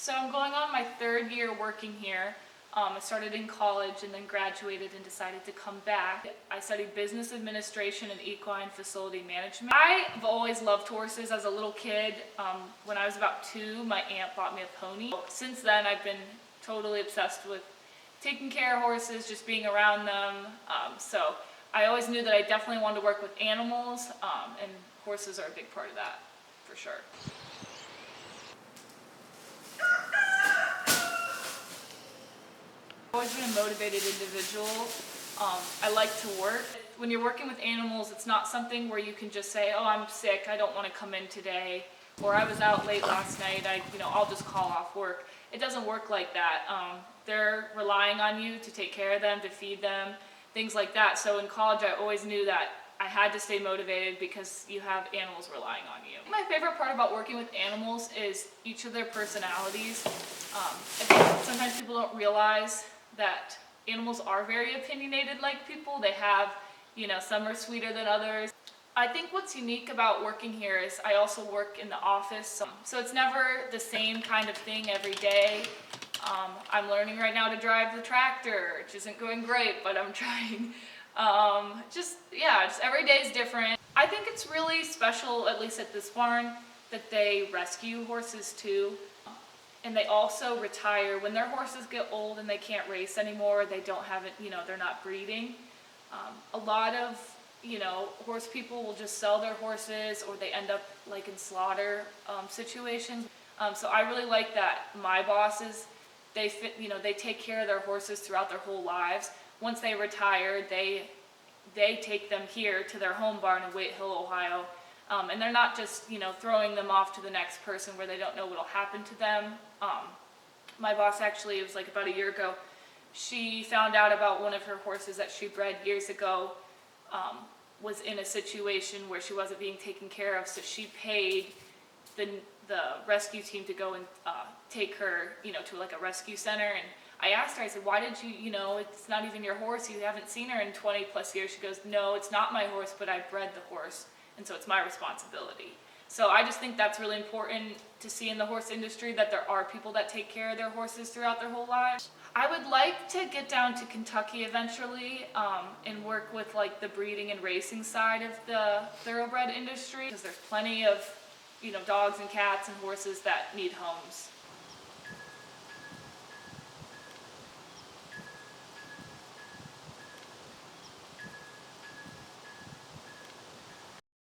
So I'm going on my third year working here. I started in college and then graduated and decided to come back. I studied business administration and equine facility management. I've always loved horses as a little kid. When I was about 2, my aunt bought me a pony. Since then, I've been totally obsessed with taking care of horses, just being around them. So I always knew that I definitely wanted to work with animals, and horses are a big part of that, for sure. I've always been a motivated individual. I like to work. When you're working with animals, it's not something where you can just say, oh, I'm sick, I don't want to come in today, or I was out late last night, I'll just call off work. It doesn't work like that. They're relying on you to take care of them, to feed them, things like that. So in college, I always knew that I had to stay motivated because you have animals relying on you. My favorite part about working with animals is each of their personalities. I think sometimes people don't realize that animals are very opinionated like people. They have, some are sweeter than others. I think what's unique about working here is I also work in the office, so it's never the same kind of thing every day. I'm learning right now to drive the tractor, which isn't going great, but I'm trying. Just every day is different. I think it's really special, at least at this barn, that they rescue horses too. And they also retire when their horses get old and they can't race anymore. They don't have it, they're not breeding. A lot of, horse people will just sell their horses, or they end up like in slaughter situations. So I really like that my bosses, they take care of their horses throughout their whole lives. Once they retire, they take them here to their home barn in Wade Hill, Ohio. And they're not just, throwing them off to the next person where they don't know what'll happen to them. My boss actually, it was like about a year ago, she found out about one of her horses that she bred years ago was in a situation where she wasn't being taken care of, so she paid the rescue team to go and take her, to like a rescue center. And I asked her, I said, why did you, it's not even your horse, you haven't seen her in 20 plus years. She goes, no, it's not my horse, but I bred the horse, and so it's my responsibility. So I just think that's really important to see in the horse industry, that there are people that take care of their horses throughout their whole lives. I would like to get down to Kentucky eventually and work with like the breeding and racing side of the thoroughbred industry, because there's plenty of dogs and cats and horses that need homes.